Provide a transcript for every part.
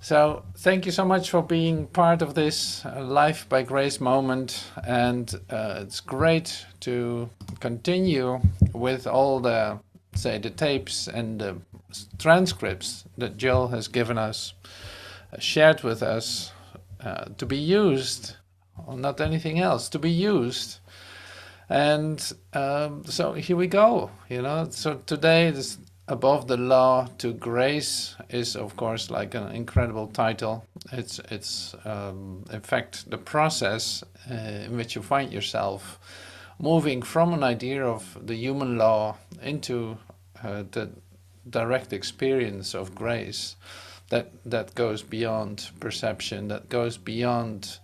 So thank you so much for being part of this Life by Grace moment, and it's great to continue with all the, say, the tapes and the transcripts that Jill has given us, shared with us, to be used, or not anything else, to be used. And so here we go, So today, this Above the Law to Grace is, of course, like an incredible title. It's in fact, the process in which you find yourself moving from an idea of the human law into the direct experience of grace that goes beyond perception, that goes beyond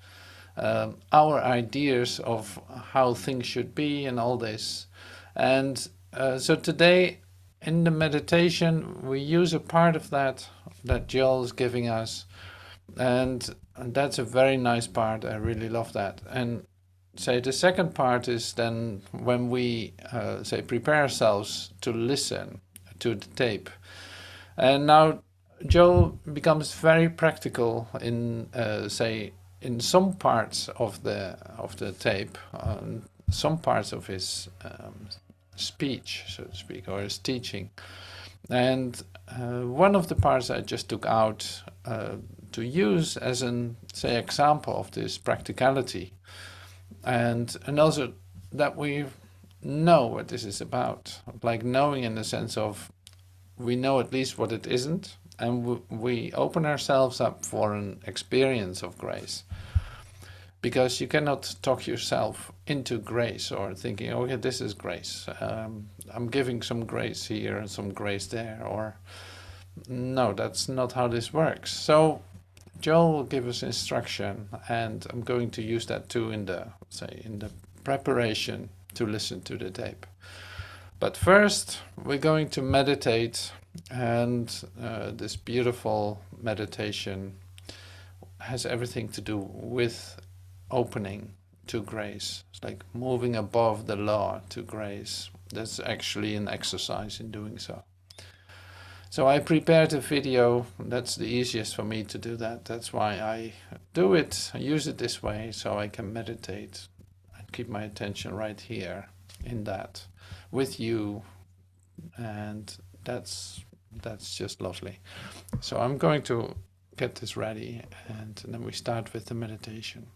our ideas of how things should be and all this. And so today in the meditation we use a part of that Jill is giving us, and that's a very nice part. I really love that. And say the second part is then when we say prepare ourselves to listen to the tape. And now Joe becomes very practical in say in some parts of the tape, some parts of his speech, so to speak, or his teaching. And one of the parts I just took out to use as an, say, example of this practicality, and also that we know what this is about, like knowing in the sense of we know at least what it isn't, and we open ourselves up for an experience of grace. Because you cannot talk yourself into grace or thinking, okay, this is grace. I'm giving some grace here and some grace there, or no, that's not how this works. So Joel will give us instruction, and I'm going to use that too in the, say, in the preparation to listen to the tape. But first, we're going to meditate, and this beautiful meditation has everything to do with opening to grace. It's like moving above the law to grace. That's actually an exercise in doing so. So I prepared a video. That's the easiest for me to do that. That's why I do it. I use it this way so I can meditate and keep my attention right here in that with you, and that's just lovely. So I'm going to get this ready, and then we start with the meditation.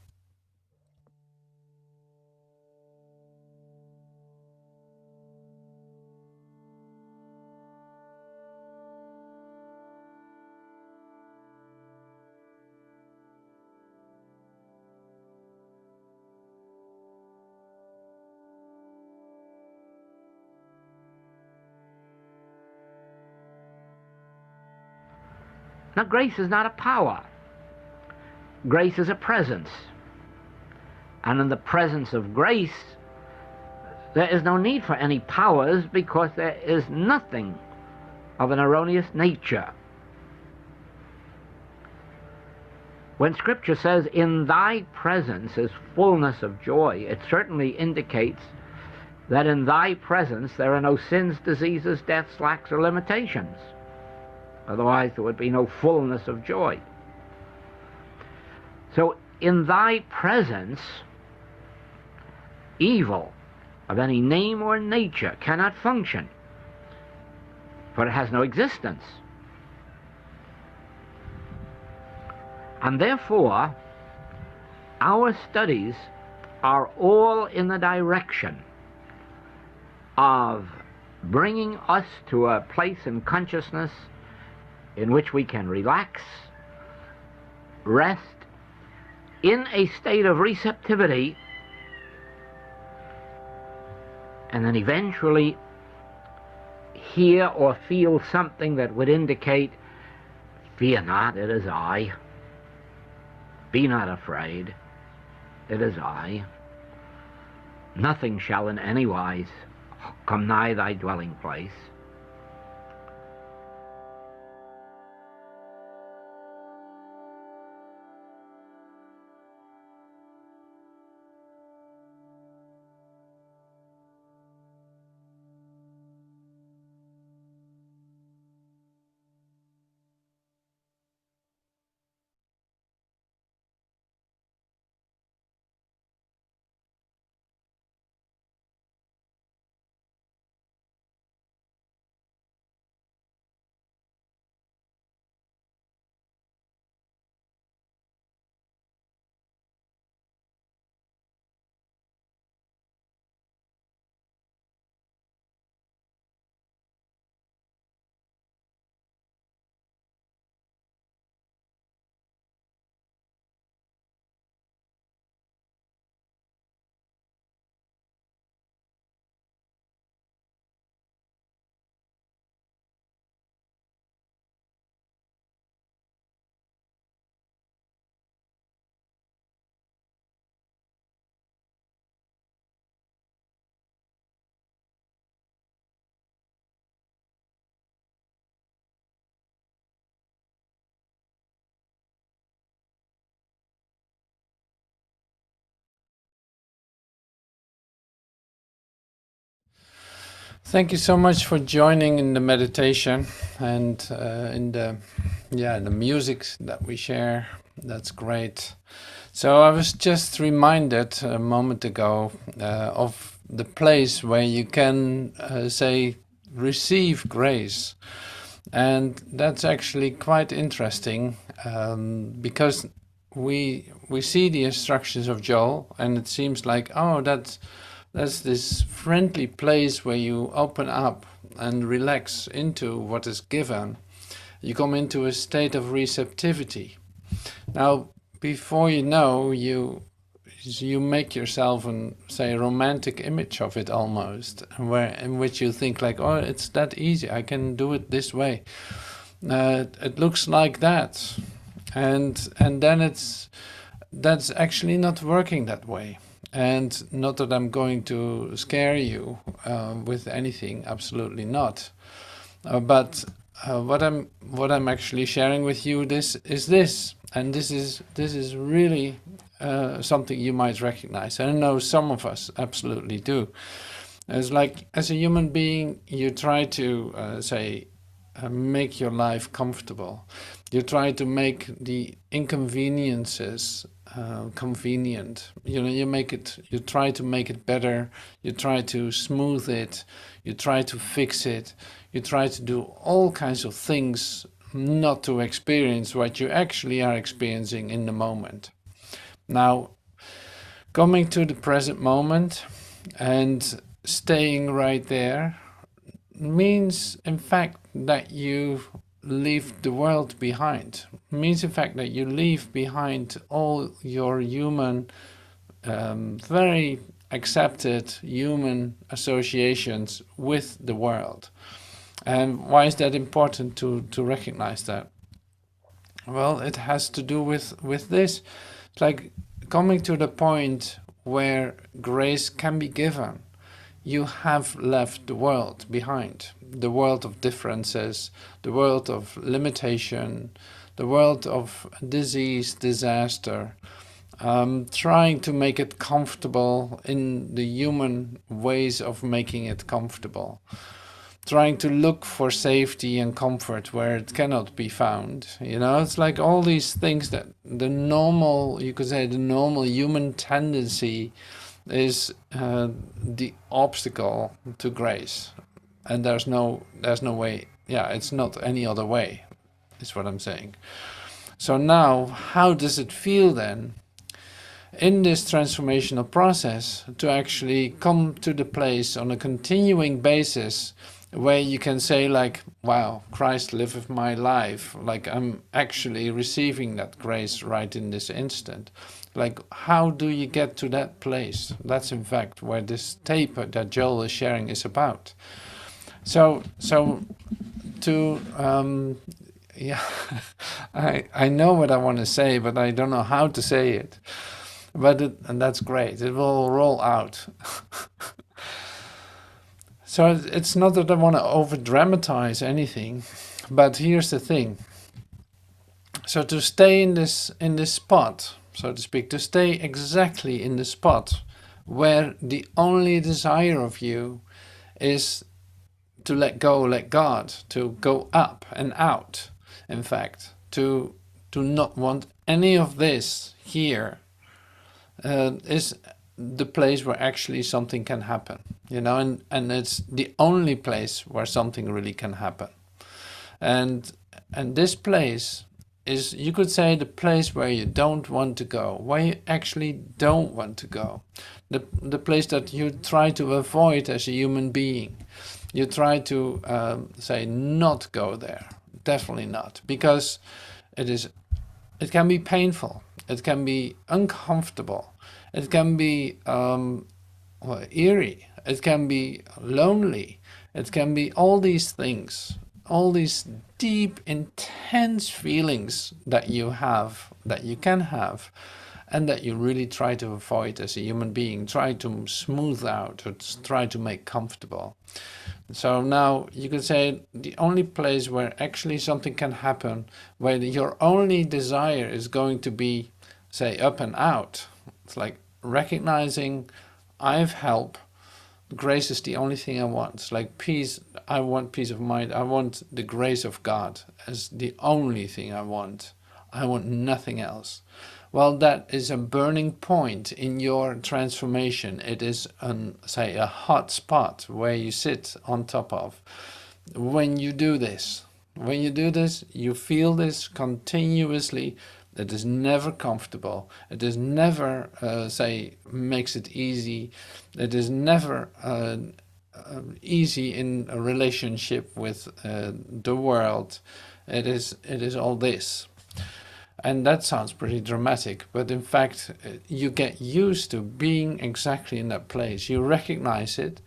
Now, grace is not a power. Grace is a presence. And in the presence of grace, there is no need for any powers, because there is nothing of an erroneous nature. When Scripture says, in thy presence is fullness of joy, it certainly indicates that in thy presence there are no sins, diseases, deaths, lacks, or limitations. Otherwise there would be no fullness of joy. So in thy presence, evil of any name or nature cannot function, for it has no existence. And therefore, our studies are all in the direction of bringing us to a place in consciousness in which we can relax, rest, in a state of receptivity, and then eventually hear or feel something that would indicate, fear not, it is I. Be not afraid, it is I. Nothing shall in any wise come nigh thy dwelling place. Thank you so much for joining in the meditation and in the music that we share. That's great. So I was just reminded a moment ago of the place where you can receive grace, and that's actually quite interesting because we see the instructions of Joel, and it seems like, oh, that's this friendly place where you open up and relax into what is given. You come into a state of receptivity. Now, before you know, you make yourself an romantic image of it almost, in which you think like, oh, it's that easy. I can do it this way. It looks like that, and then that's actually not working that way. And not that I'm going to scare you with anything, absolutely not. But what I'm actually sharing with you this, and this is really something you might recognize. I know some of us absolutely do. It's like, as a human being, you try to make your life comfortable. You try to make the inconveniences convenient. You try to make it better. You try to smooth it. You try to fix it. You try to do all kinds of things not to experience what you actually are experiencing in the moment. Now, coming to the present moment and staying right there means, in fact, that you leave the world behind. Means, in fact, that you leave behind all your human, very accepted human associations with the world. And why is that important to recognize that? Well, it has to do with this. It's like coming to the point where grace can be given. You have left the world behind, the world of differences, the world of limitation, the world of disease, disaster, trying to make it comfortable in the human ways of making it comfortable, trying to look for safety and comfort where it cannot be found. It's like all these things that the normal human tendency is the obstacle to grace, and there's no way. It's not any other way, is what I'm saying. So now, how does it feel then in this transformational process to actually come to the place on a continuing basis where you can say like, wow, Christ liveth my life, like I'm actually receiving that grace right in this instant? Like, how do you get to that place? That's in fact where this tape that Joel is sharing is about. So to I know what I want to say, but I don't know how to say it. And that's great. It will roll out. So it's not that I want to over dramatize anything, but here's the thing. So to stay in this spot, so to speak, to stay exactly in the spot where the only desire of you is to let go, let God, to go up and out, in fact, to not want any of this here, is the place where actually something can happen, and it's the only place where something really can happen. And this place is, you could say, the place where you don't want to go, where you actually don't want to go, the place that you try to avoid as a human being. You try to not go there, definitely not, because it can be painful, it can be uncomfortable, it can be eerie, it can be lonely, it can be all these things, all these deep, intense feelings that you have, that you can have, and that you really try to avoid as a human being, try to smooth out or try to make comfortable. So now you could say the only place where actually something can happen, where your only desire is going to be, say, up and out. It's like recognizing I have help, Grace is the only thing I want. It's like peace. I want peace of mind. I want the grace of God as the only thing I want. I want nothing else. Well, that is a burning point in your transformation. It is, say, a hot spot where you sit on top of. When you do this, you feel this continuously. It is never comfortable. It is never, say, makes it easy. It is never easy in a relationship with the world. It is all this. And that sounds pretty dramatic, but in fact, you get used to being exactly in that place. You recognize it,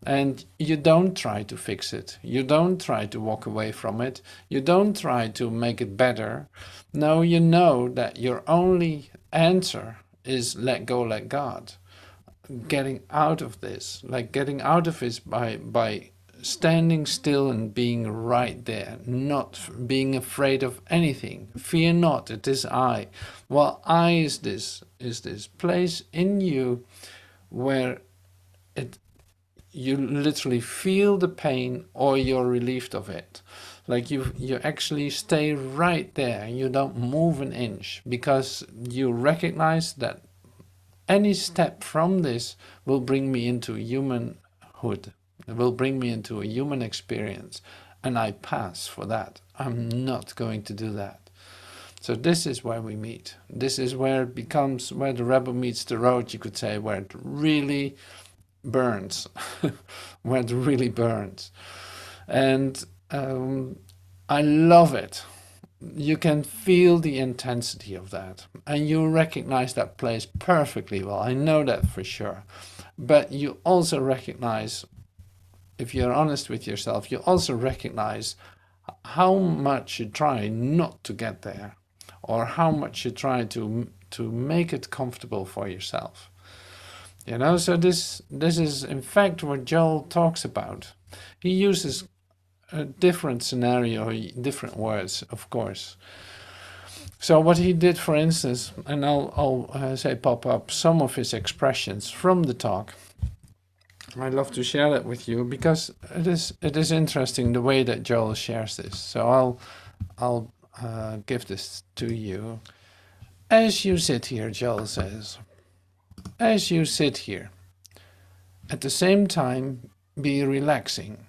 and you don't try to fix it. You don't try to walk away from it. You don't try to make it better. No, you know that your only answer is let go, let God. Getting out of this, like getting out of this by standing still and being right there, not being afraid of anything. Fear not, it is I. Well, I is this place in you where you literally feel the pain or you're relieved of it. Like you actually stay right there. You don't move an inch because you recognize that any step from this will bring me into humanhood. It will bring me into a human experience, and I pass for that. I'm not going to do that. So this is where we meet. This is where it becomes, where the rubber meets the road, you could say, where it really burns, where it really burns. And I love it. You can feel the intensity of that, and you recognize that place perfectly well. I know that for sure. But you also recognize, if you're honest with yourself, you also recognize how much you try not to get there, or how much you try to make it comfortable for yourself. You know, so this is in fact what Joel talks about. He uses a different scenario, different words, of course. So what he did, for instance, and I'll say pop up some of his expressions from the talk. I'd love to share that with you because it is interesting the way that Joel shares this. So I'll give this to you. As you sit here, Joel says, as you sit here, at the same time be relaxing.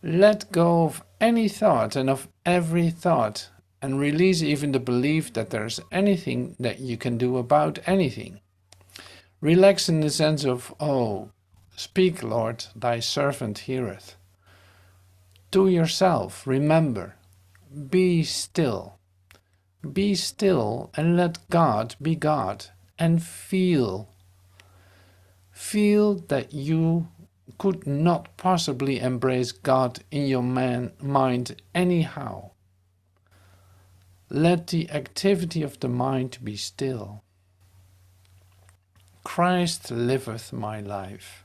Let go of any thought and of every thought, and release even the belief that there's anything that you can do about anything. Relax in the sense of, oh, speak, Lord, thy servant heareth. To yourself, remember, be still. Be still and let God be God, and feel. Feel that you could not possibly embrace God in your mind anyhow. Let the activity of the mind be still. Christ liveth my life.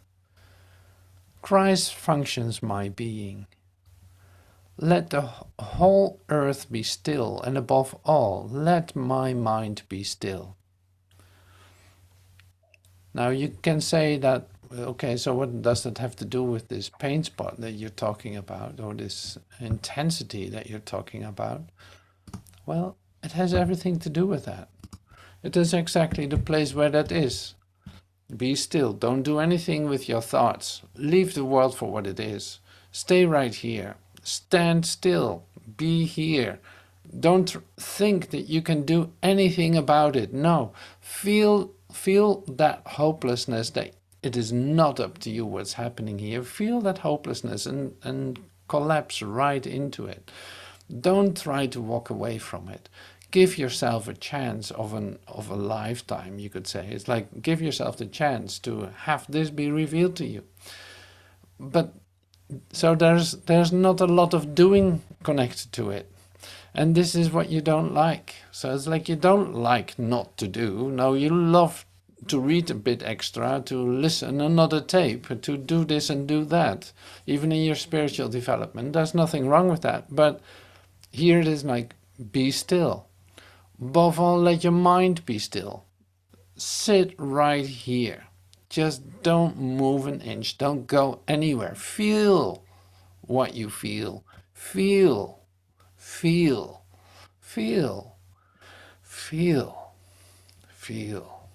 Christ functions my being. Let the whole earth be still, and above all, let my mind be still. Now you can say that, okay, so what does that have to do with this pain spot that you're talking about, or this intensity that you're talking about? Well, it has everything to do with that. It is exactly the place where that is. Be still. Don't do anything with your thoughts. Leave the world for what it is. Stay right here. Stand still. Be here. Don't think that you can do anything about it. No. Feel that hopelessness, that it is not up to you what's happening here. Feel that hopelessness and collapse right into it. Don't try to walk away from it. Give yourself a chance of a lifetime, you could say. It's like give yourself the chance to have this be revealed to you. But so there's not a lot of doing connected to it. And this is what you don't like. So it's like you don't like not to do. No, you love to read a bit extra, to listen another tape, to do this and do that. Even in your spiritual development, there's nothing wrong with that. But here it is like, be still. Above all, let your mind be still. Sit right here. Just don't move an inch. Don't go anywhere. Feel what you feel. Feel, feel, feel, feel, feel,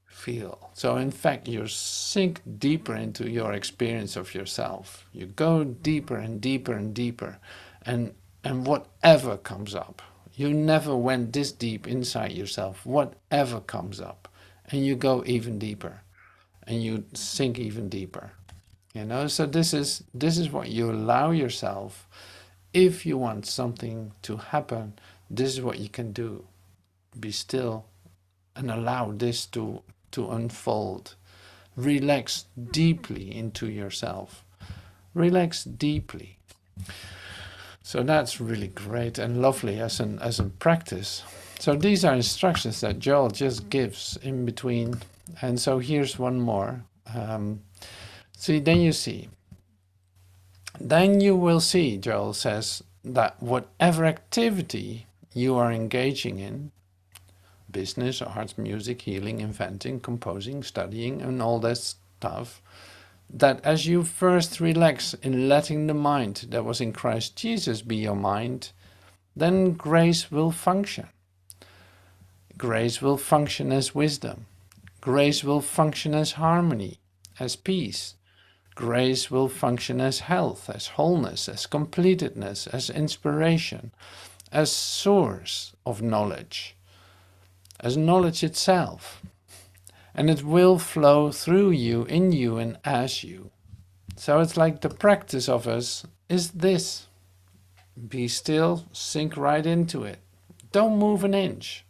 feel. So in fact, you sink deeper into your experience of yourself. You go deeper and deeper and deeper, and whatever comes up, you never went this deep inside yourself. Whatever comes up, and you go even deeper, and you sink even deeper. You know, so this is what you allow yourself. If you want something to happen, this is what you can do. Be still and allow this to unfold. Relax deeply into yourself. Relax deeply. So that's really great and lovely as a practice. So these are instructions that Joel just gives in between. And so here's one more. Then you will see, Joel says, that whatever activity you are engaging in, business, arts, music, healing, inventing, composing, studying, and all that stuff, that as you first relax in letting the mind that was in Christ Jesus be your mind, then grace will function. Grace will function as wisdom. Grace will function as harmony, as peace. Grace will function as health, as wholeness, as completedness, as inspiration, as source of knowledge, as knowledge itself. And it will flow through you, in you, and as you. So it's like the practice of us is this. Be still, sink right into it. Don't move an inch.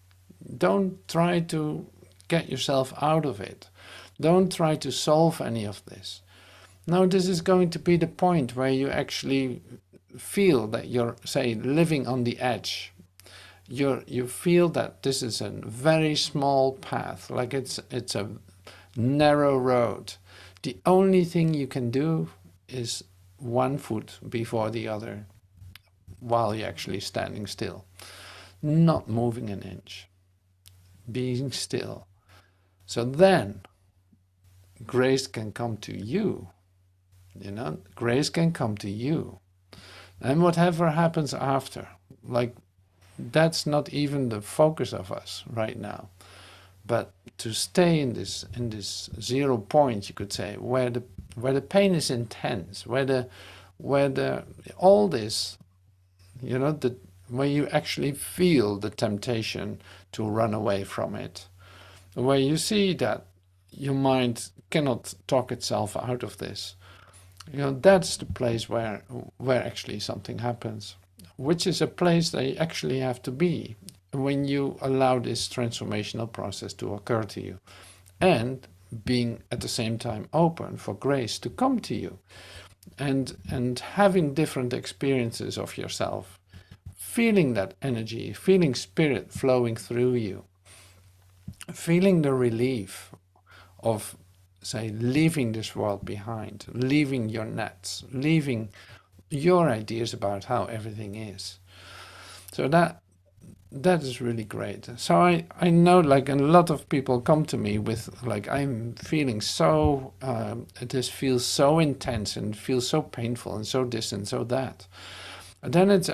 Don't try to get yourself out of it. Don't try to solve any of this. No, this is going to be the point where you actually feel that you're, say, living on the edge. You feel that this is a very small path, like it's a narrow road. The only thing you can do is one foot before the other while you're actually standing still, not moving an inch, being still. So then grace can come to you. You know, grace can come to you. And whatever happens after, like, that's not even the focus of us right now. But to stay in this 0 point, you could say, where the pain is intense, where all this, you know, where you actually feel the temptation to run away from it, where you see that your mind cannot talk itself out of this. You know, that's the place where actually something happens, which is a place that you actually have to be when you allow this transformational process to occur to you, and being at the same time open for grace to come to you, and having different experiences of yourself, feeling that energy, feeling spirit flowing through you, feeling the relief of, say, leaving this world behind, leaving your nets, leaving your ideas about how everything is. So that is really great. So I know, like, a lot of people come to me with, like, I'm feeling so, this feels so intense and feels so painful and so this and so that. And then it's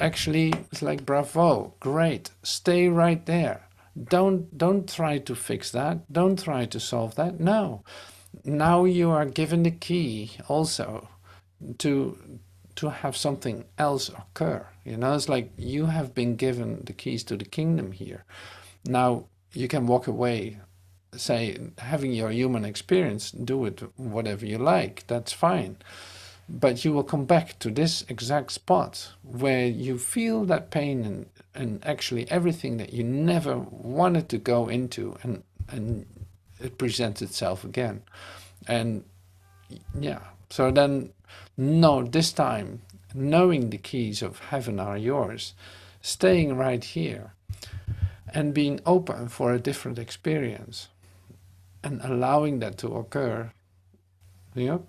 like, bravo, great, stay right there. Don't try to fix that. Don't try to solve that. No. Now you are given the key also to have something else occur. You know, it's like you have been given the keys to the kingdom here. Now you can walk away, say, having your human experience, do it whatever you like, that's fine. But you will come back to this exact spot where you feel that pain and actually everything that you never wanted to go into, and it presents itself again. And yeah, so then, no, this time, knowing the keys of heaven are yours, staying right here and being open for a different experience and allowing that to occur, you know,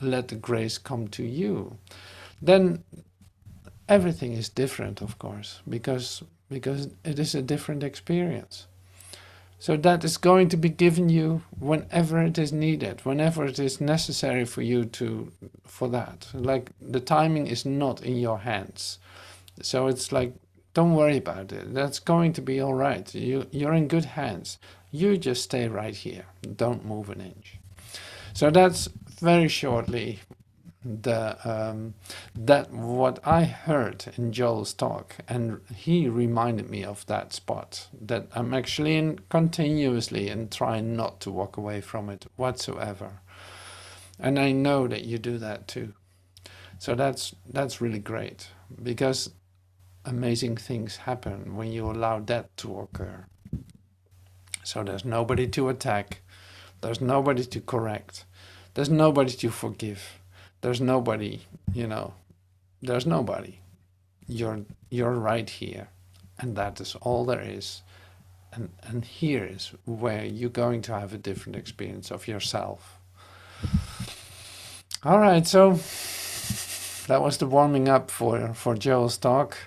let the grace come to you. Then everything is different, of course, because it is a different experience. So that is going to be given you whenever it is needed, whenever it is necessary for you for that. Like the timing is not in your hands. So it's like, don't worry about it. That's going to be all right. You're in good hands. You just stay right here. Don't move an inch. So that's very shortly that what I heard in Joel's talk, and he reminded me of that spot that I'm actually in continuously and trying not to walk away from it whatsoever. And I know that you do that too. So that's really great, because amazing things happen when you allow that to occur. So there's nobody to attack, there's nobody to correct, there's nobody to forgive, there's nobody, there's nobody. You're right here, and that is all there is. And here is where you're going to have a different experience of yourself. All right, so that was the warming up for Joel's talk.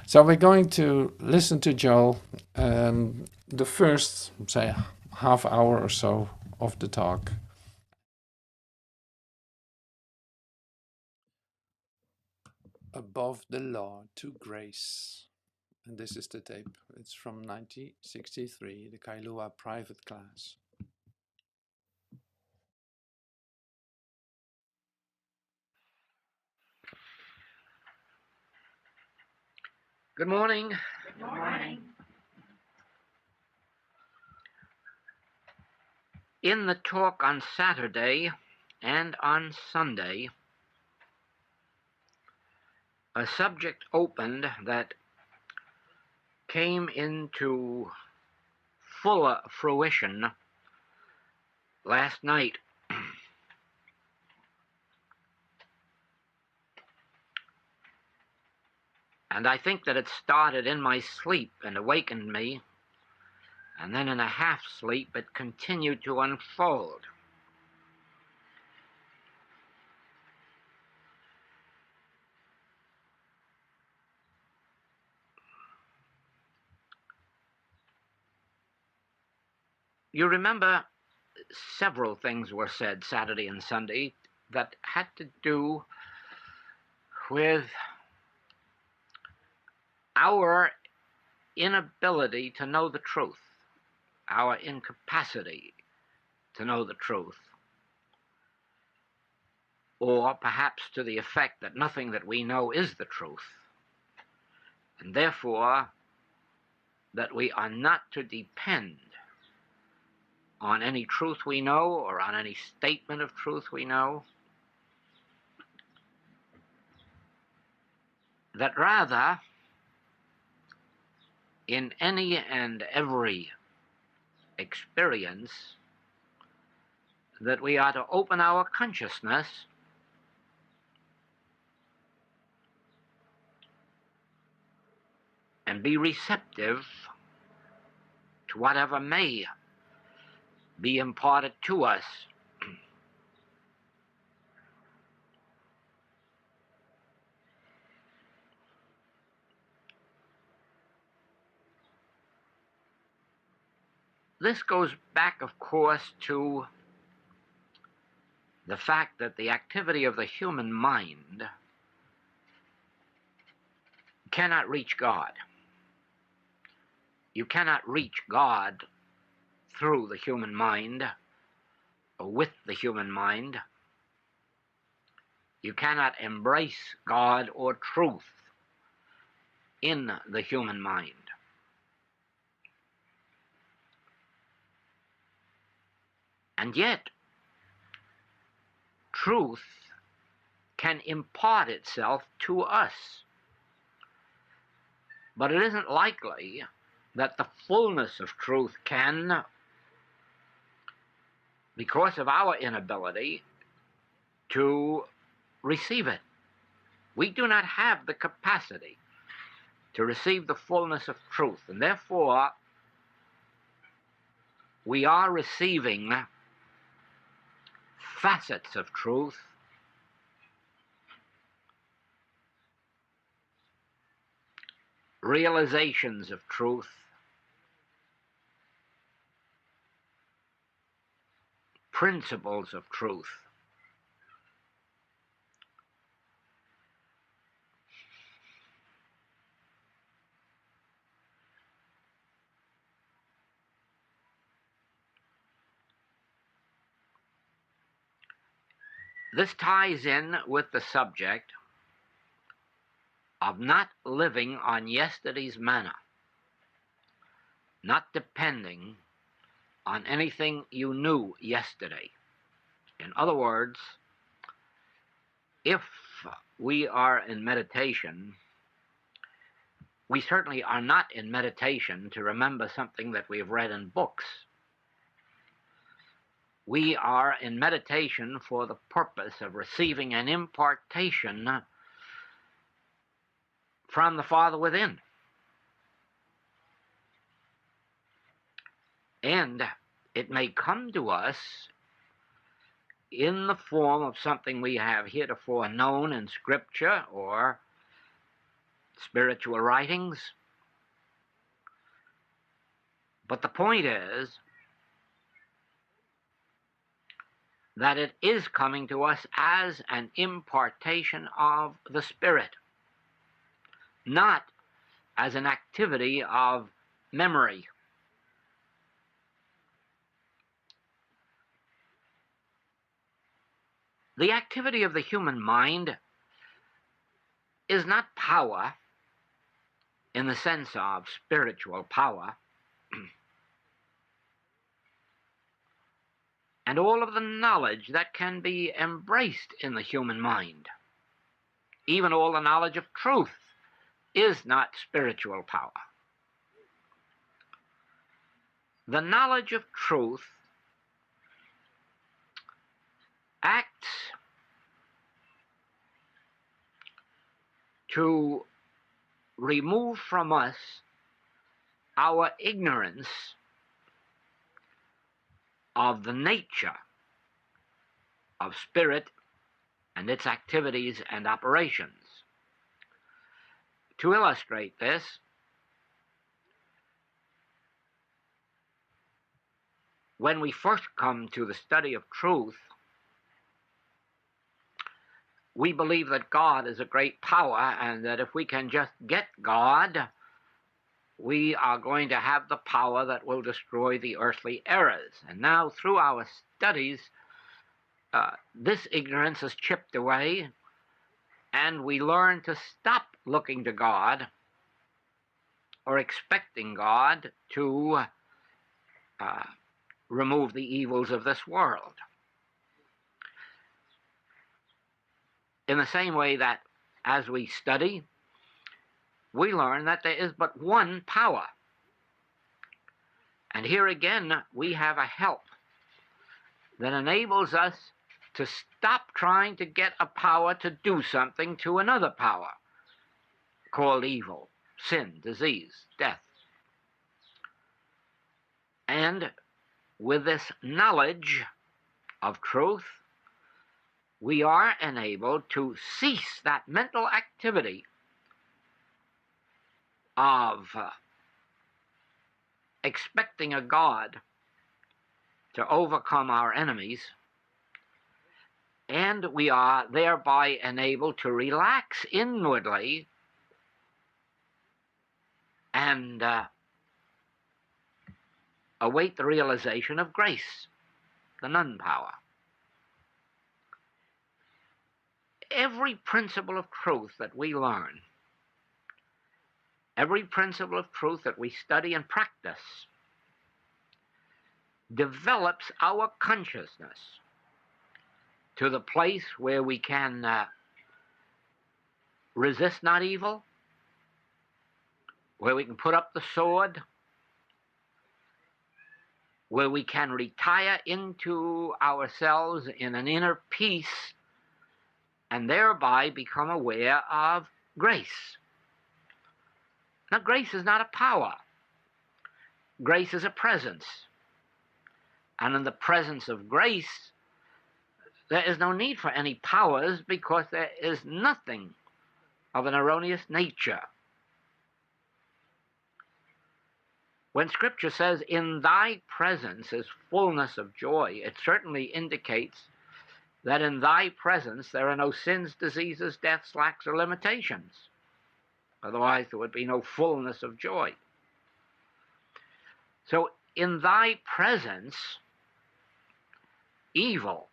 So we're going to listen to Joel the first, say, half hour or so of the talk. Above the Law to Grace. And this is the tape. It's from 1963, the Kailua private class. Good morning. Good morning. In the talk on Saturday and on Sunday, a subject opened that came into fuller fruition last night. And I think that it started in my sleep and awakened me, and then in a half sleep it continued to unfold. You remember several things were said Saturday and Sunday that had to do with our inability to know the truth, our incapacity to know the truth, or perhaps to the effect that nothing that we know is the truth, and therefore that we are not to depend on any truth we know or on any statement of truth we know, that rather in any and every experience that we are to open our consciousness and be receptive to whatever may be imparted to us. This goes back, of course, to the fact that the activity of the human mind cannot reach God. You cannot reach God through the human mind or with the human mind. You cannot embrace God or truth in the human mind. And yet, truth can impart itself to us. But it isn't likely that the fullness of truth can, because of our inability to receive it. We do not have the capacity to receive the fullness of truth, and therefore we are receiving facets of truth, realizations of truth, principles of truth. This ties in with the subject of not living on yesterday's manna, not depending on anything you knew yesterday. In other words, if we are in meditation, we certainly are not in meditation to remember something that we've read in books. We are in meditation for the purpose of receiving an impartation from the Father within. And it may come to us in the form of something we have heretofore known in Scripture or spiritual writings. But the point is that it is coming to us as an impartation of the Spirit, not as an activity of memory. The activity of the human mind is not power in the sense of spiritual power, and all of the knowledge that can be embraced in the human mind, even all the knowledge of truth, is not spiritual power. The knowledge of truth acts to remove from us our ignorance of the nature of spirit and its activities and operations. To illustrate this, when we first come to the study of truth, we believe that God is a great power and that if we can just get God, we are going to have the power that will destroy the earthly errors. And now through our studies, this ignorance is chipped away and we learn to stop looking to God or expecting God to remove the evils of this world. In the same way that as we study, we learn that there is but one power. And here again, we have a help that enables us to stop trying to get a power to do something to another power called evil, sin, disease, death. And with this knowledge of truth, we are enabled to cease that mental activity of expecting a God to overcome our enemies, and we are thereby enabled to relax inwardly and await the realization of grace, the non-power. Every principle of truth that we learn, every principle of truth that we study and practice, develops our consciousness to the place where we can resist not evil, where we can put up the sword, where we can retire into ourselves in an inner peace and thereby become aware of grace. Now, grace is not a power. Grace is a presence. And in the presence of grace, there is no need for any powers because there is nothing of an erroneous nature. When Scripture says, in thy presence is fullness of joy, it certainly indicates that in thy presence there are no sins, diseases, deaths, lacks, or limitations. Otherwise there would be no fullness of joy. So in thy presence, evil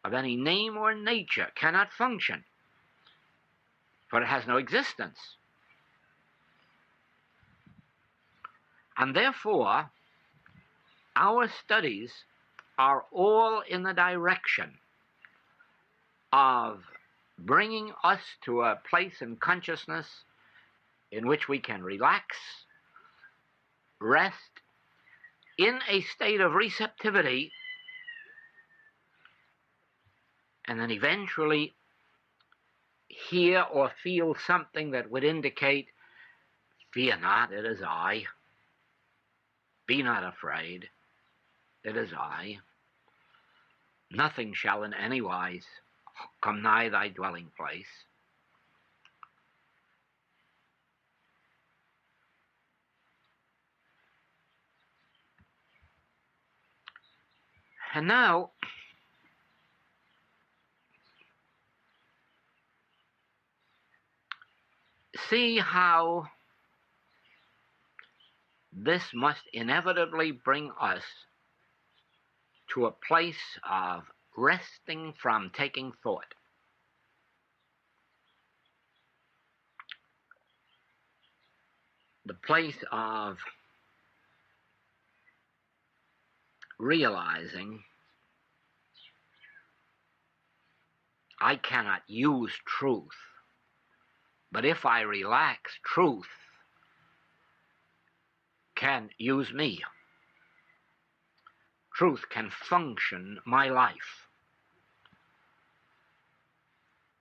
of any name or nature cannot function, for it has no existence. And therefore, our studies are all in the direction of bringing us to a place in consciousness in which we can relax, rest, in a state of receptivity, and then eventually hear or feel something that would indicate, fear not, it is I. Be not afraid, it is I. Nothing shall in any wise come nigh thy dwelling place. And now, see how this must inevitably bring us to a place of resting from taking thought. The place of realizing I cannot use truth, but if I relax, truth can use me. Truth can function my life.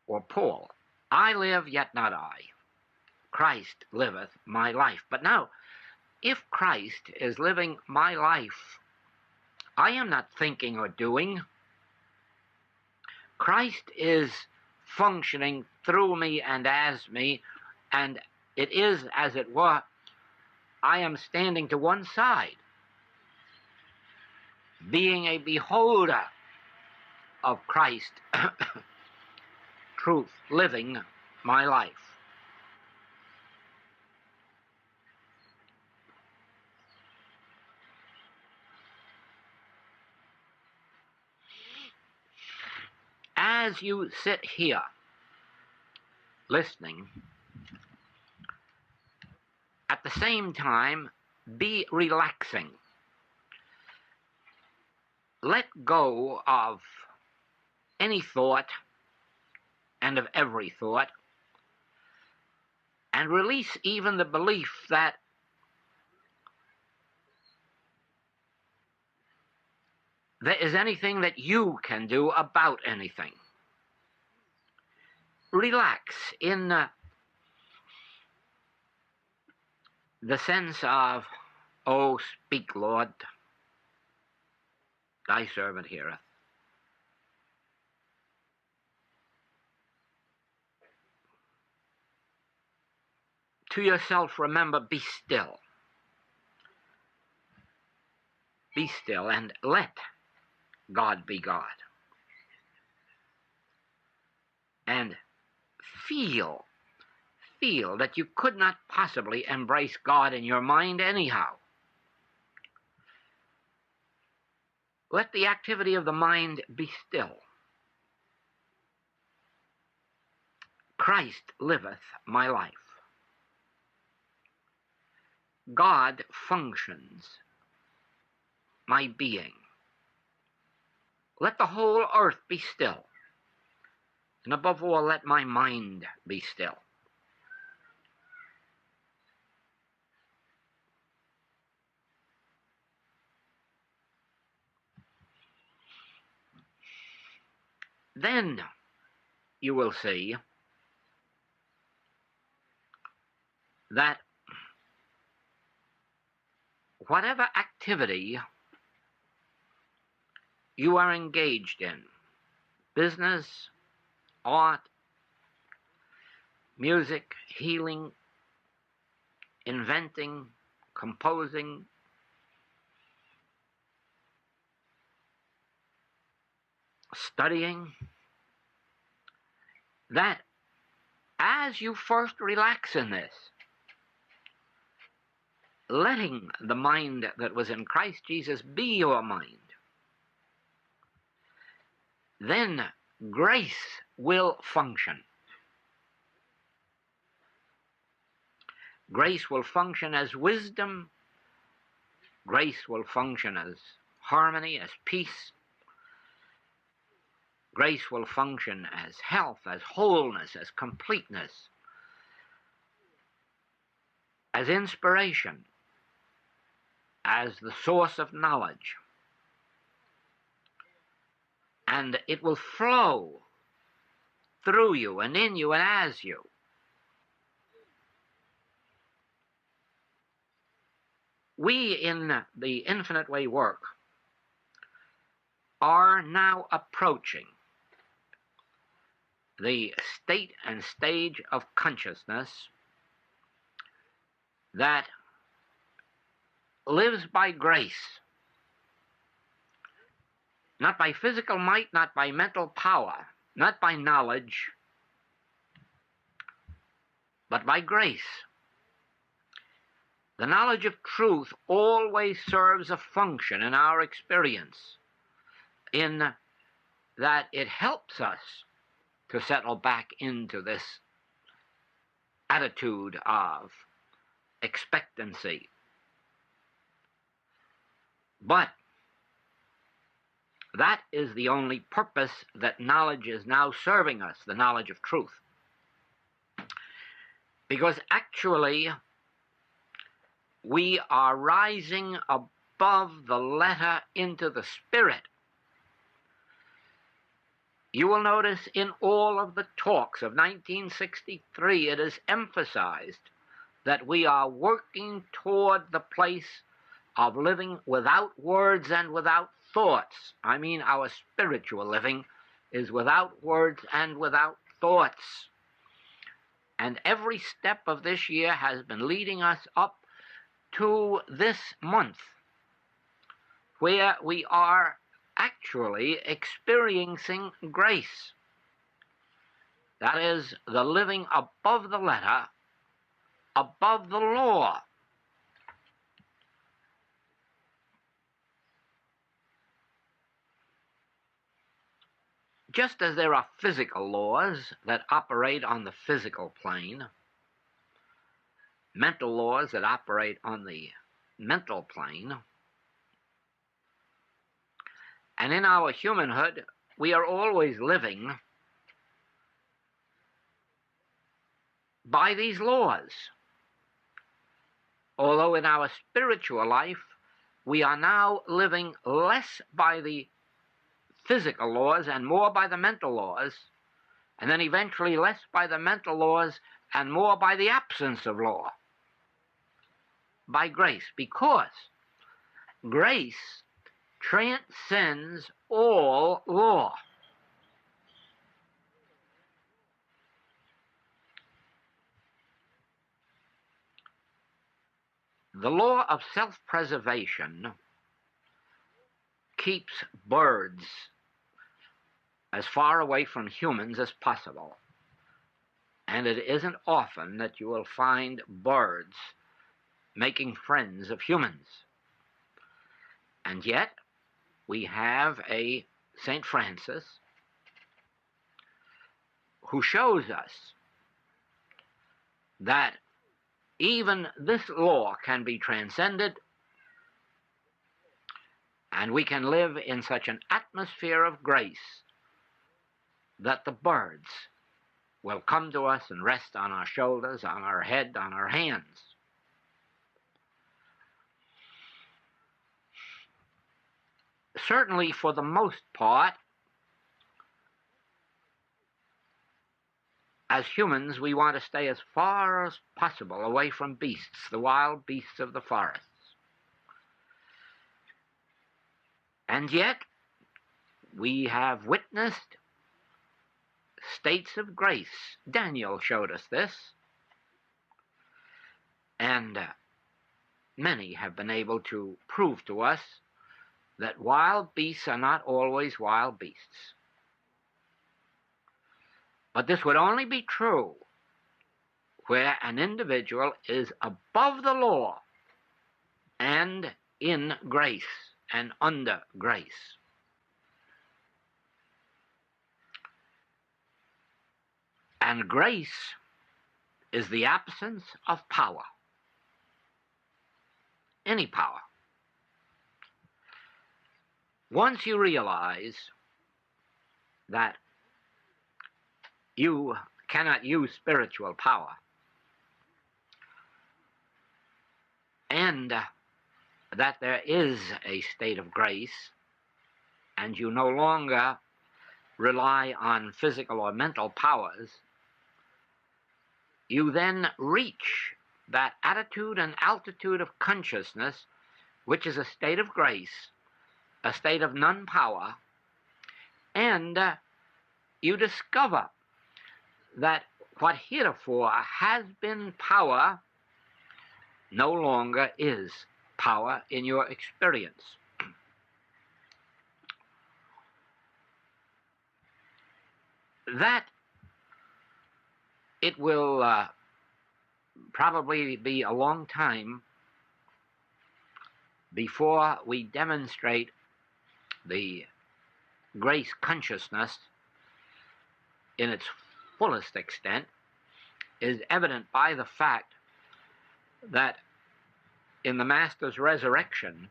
Or Paul, I live, yet not I. Christ liveth my life. But now, if Christ is living my life, I am not thinking or doing. Christ is functioning through me and as me, and it is, as it were, I am standing to one side, being a beholder of Christ, truth, living my life. As you sit here listening, at the same time, be relaxing. Let go of any thought and of every thought, and release even the belief that there is anything that you can do about anything. Relax in the sense of, oh, speak, Lord, thy servant heareth. To yourself remember, be still. Be still and let God be God. And feel that you could not possibly embrace God in your mind anyhow. Let the activity of the mind be still. Christ liveth my life. God functions my being. Let the whole earth be still. And above all, let my mind be still. Then you will see that whatever activity you are engaged in, business, art, music, healing, inventing, composing, studying, that as you first relax in this, letting the mind that was in Christ Jesus be your mind, then grace will function. Grace will function as wisdom. Grace will function as harmony, as peace. Grace will function as health, as wholeness, as completeness, as inspiration, as the source of knowledge. And it will flow through you and in you and as you. We in the Infinite Way work are now approaching the state and stage of consciousness that lives by grace, not by physical might, not by mental power, not by knowledge, but by grace. The knowledge of truth always serves a function in our experience, in that it helps us to settle back into this attitude of expectancy. But that is the only purpose that knowledge is now serving us, the knowledge of truth. Because actually, we are rising above the letter into the spirit. You will notice in all of the talks of 1963, it is emphasized that we are working toward the place of living without words and without thoughts. I mean, our spiritual living is without words and without thoughts. And every step of this year has been leading us up to this month, where we are actually experiencing grace. That is, the living above the letter, above the law. Just as there are physical laws that operate on the physical plane, mental laws that operate on the mental plane, and in our humanhood, we are always living by these laws. Although in our spiritual life, we are now living less by the physical laws and more by the mental laws, and then eventually less by the mental laws and more by the absence of law. By grace, because grace transcends all law. The law of self-preservation keeps birds as far away from humans as possible. And it isn't often that you will find birds making friends of humans. And yet, we have a St. Francis who shows us that even this law can be transcended, and we can live in such an atmosphere of grace that the birds will come to us and rest on our shoulders, on our head, on our hands. Certainly, for the most part, as humans, we want to stay as far as possible away from beasts, the wild beasts of the forests. And yet, we have witnessed states of grace. Daniel showed us this. And many have been able to prove to us that wild beasts are not always wild beasts. But this would only be true where an individual is above the law and in grace and under grace. And grace is the absence of power, any power. Once you realize that you cannot use spiritual power, and that there is a state of grace, and you no longer rely on physical or mental powers, you then reach that attitude and altitude of consciousness, which is a state of grace, a state of non-power, and you discover that what heretofore has been power no longer is power in your experience. That it will probably be a long time before we demonstrate the grace consciousness in its fullest extent is evident by the fact that in the Master's resurrection,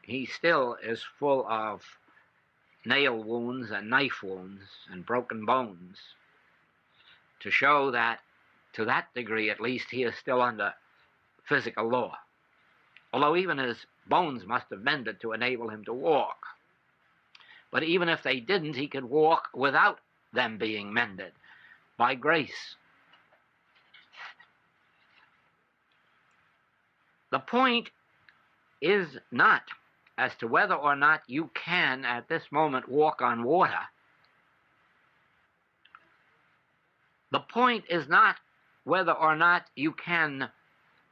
he still is full of nail wounds and knife wounds and broken bones, to show that, to that degree at least, he is still under physical law. Although even his bones must have mended to enable him to walk. But even if they didn't, he could walk without them being mended by grace. The point is not as to whether or not you can at this moment walk on water. The point is not whether or not you can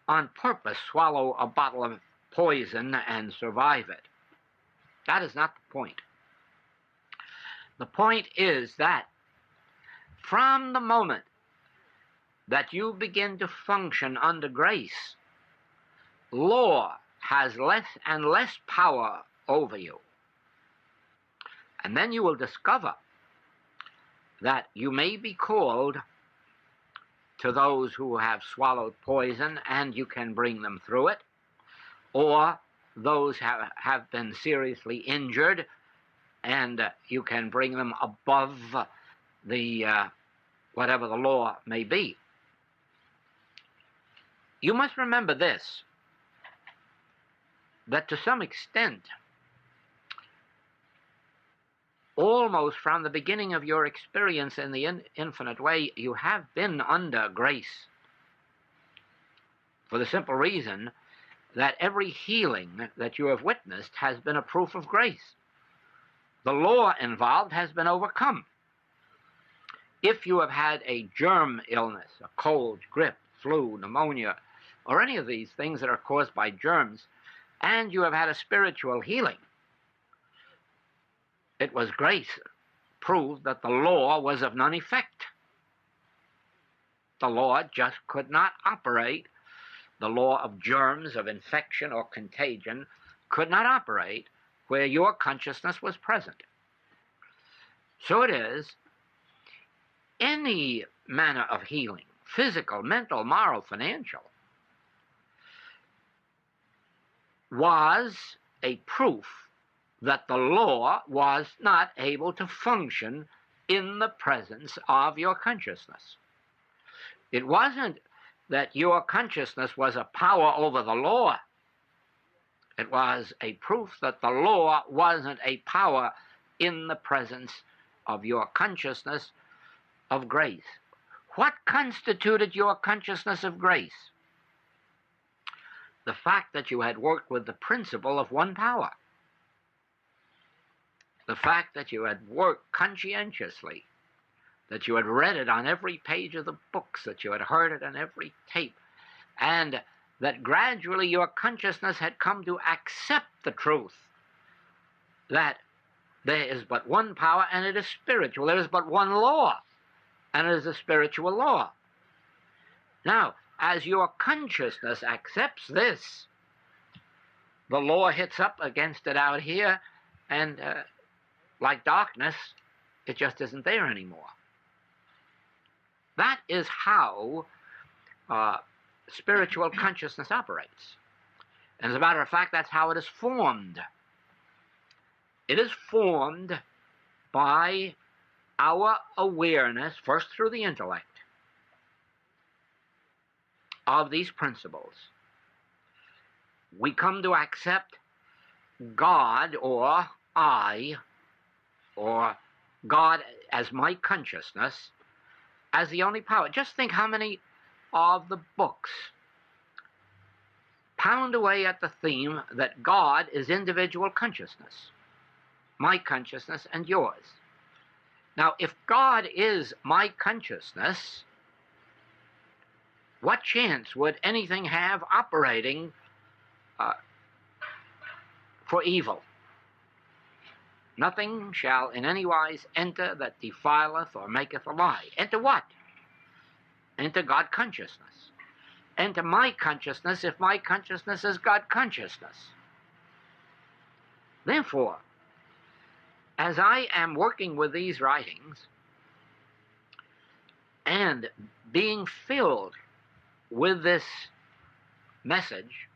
on purpose swallow a bottle of poison and survive it. That is not the point. The point is that from the moment that you begin to function under grace, law has less and less power over you. And then you will discover that you may be called to those who have swallowed poison and you can bring them through it, or those have been seriously injured and you can bring them above the whatever the law may be. You must remember this, that to some extent, almost from the beginning of your experience in the infinite way, you have been under grace. For the simple reason that every healing that you have witnessed has been a proof of grace. The law involved has been overcome. If you have had a germ illness, a cold, grip, flu, pneumonia, or any of these things that are caused by germs, and you have had a spiritual healing, it was grace proved that the law was of none effect. The law just could not operate. The law of germs, of infection or contagion, could not operate where your consciousness was present. So it is, any manner of healing, physical, mental, moral, financial, was a proof that the law was not able to function in the presence of your consciousness. It wasn't that your consciousness was a power over the law. It was a proof that the law wasn't a power in the presence of your consciousness of grace. What constituted your consciousness of grace? The fact that you had worked with the principle of one power. The fact that you had worked conscientiously, that you had read it on every page of the books, that you had heard it on every tape, and that gradually your consciousness had come to accept the truth that there is but one power and it is spiritual. There is but one law and it is a spiritual law. Now, as your consciousness accepts this, the law hits up against it out here, and like darkness, it just isn't there anymore. That is how spiritual consciousness operates. And as a matter of fact, that's how it is formed. It is formed by our awareness, first through the intellect, of these principles. We come to accept God, or I, or God as my consciousness, as the only power. Just think how many of the books pound away at the theme that God is individual consciousness, my consciousness and yours. Now, if God is my consciousness, what chance would anything have operating for evil? Nothing shall in any wise enter that defileth or maketh a lie. Enter what? Enter God consciousness. Enter my consciousness if my consciousness is God consciousness. Therefore, as I am working with these writings and being filled with this message,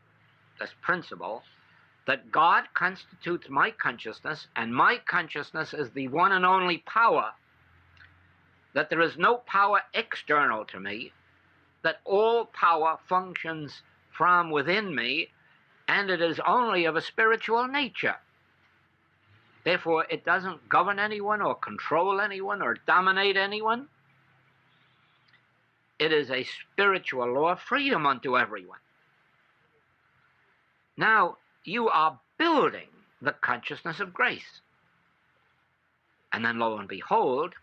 this principle, that God constitutes my consciousness, and my consciousness is the one and only power, that there is no power external to me, that all power functions from within me, and it is only of a spiritual nature. Therefore, it doesn't govern anyone or control anyone or dominate anyone. It is a spiritual law of freedom unto everyone. Now, you are building the consciousness of grace. And then, lo and behold,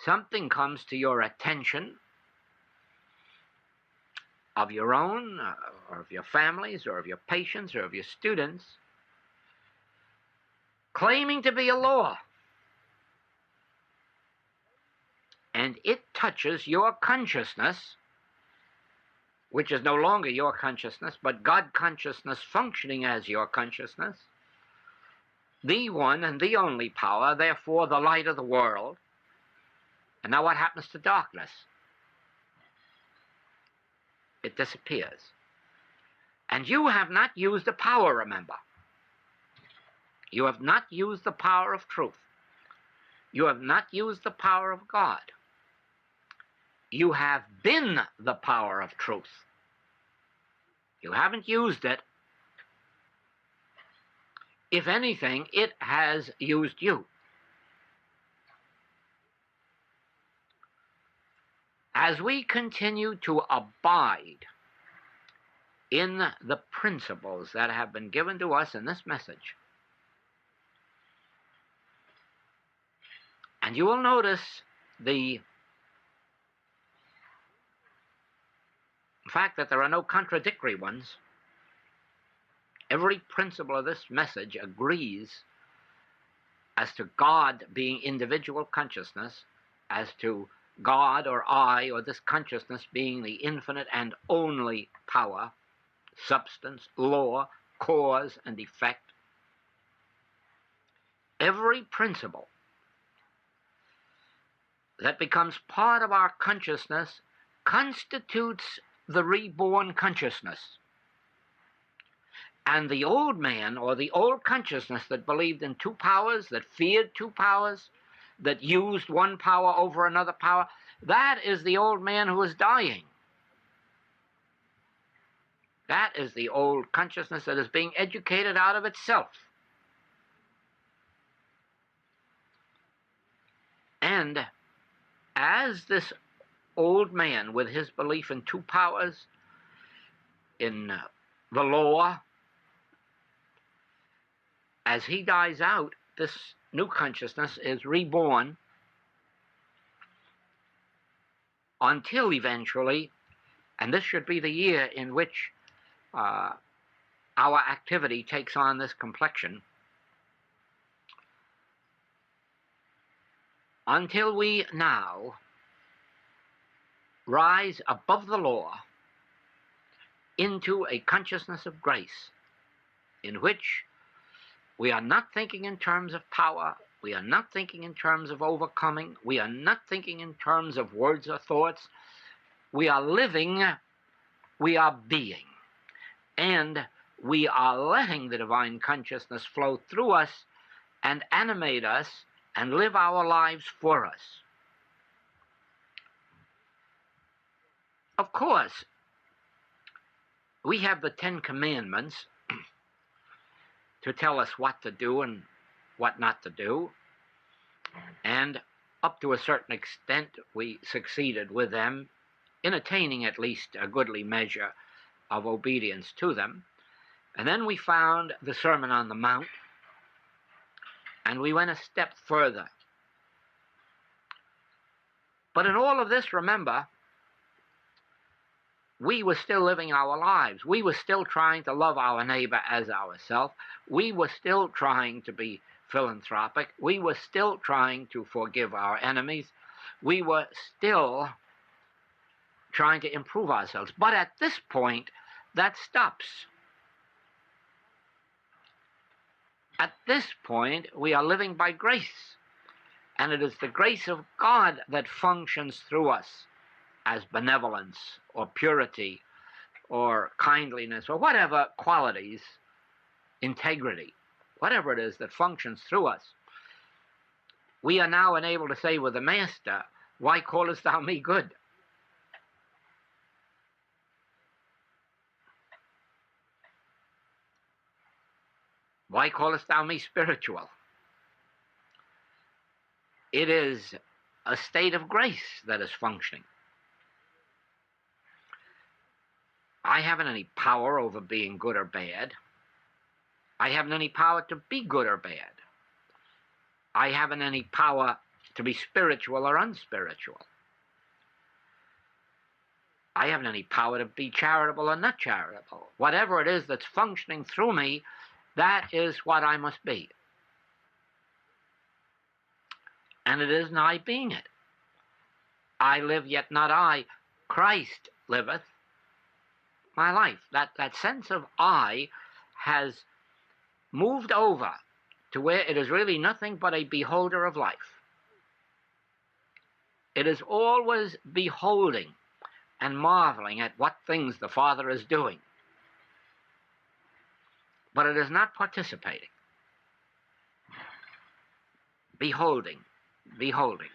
something comes to your attention of your own, or of your families, or of your patients, or of your students, claiming to be a law. And it touches your consciousness, which is no longer your consciousness, but God consciousness functioning as your consciousness, the one and the only power, therefore the light of the world. And now what happens to darkness? It disappears. And you have not used the power, remember. You have not used the power of truth. You have not used the power of God. You have been the power of truth. You haven't used it. If anything, it has used you. As we continue to abide in the principles that have been given to us in this message, and you will notice the fact that there are no contradictory ones. Every principle of this message agrees as to God being individual consciousness, as to God or I or this consciousness being the infinite and only power, substance, law, cause, and effect. Every principle that becomes part of our consciousness constitutes the reborn consciousness. And the old man, or the old consciousness that believed in two powers, that feared two powers, that used one power over another power, that is the old man who is dying. That is the old consciousness that is being educated out of itself. And as this old man, with his belief in two powers, in the law, as he dies out, this new consciousness is reborn until eventually, and this should be the year in which our activity takes on this complexion, until we now rise above the law into a consciousness of grace, in which we are not thinking in terms of power, we are not thinking in terms of overcoming, we are not thinking in terms of words or thoughts. We are living, we are being, and we are letting the divine consciousness flow through us and animate us and live our lives for us. Of course, we have the 10 Commandments to tell us what to do and what not to do, and up to a certain extent we succeeded with them in attaining at least a goodly measure of obedience to them. And then we found the Sermon on the Mount, and we went a step further. But in all of this, remember, we were still living our lives. We were still trying to love our neighbor as ourselves. We were still trying to be philanthropic. We were still trying to forgive our enemies. We were still trying to improve ourselves. But at this point, that stops. At this point, we are living by grace. And it is the grace of God that functions through us as benevolence or purity or kindliness or whatever qualities, integrity, whatever it is that functions through us. We are now enabled to say with the Master, "Why callest thou me good?" Why callest thou me spiritual? It is a state of grace that is functioning. I haven't any power over being good or bad. I haven't any power to be good or bad. I haven't any power to be spiritual or unspiritual. I haven't any power to be charitable or not charitable. Whatever it is that's functioning through me, that is what I must be. And it isn't I being it. I live, yet not I. Christ liveth my life. That sense of I has moved over to where it is really nothing but a beholder of life. It is always beholding and marveling at what things the Father is doing. But it is not participating. Beholding, beholding.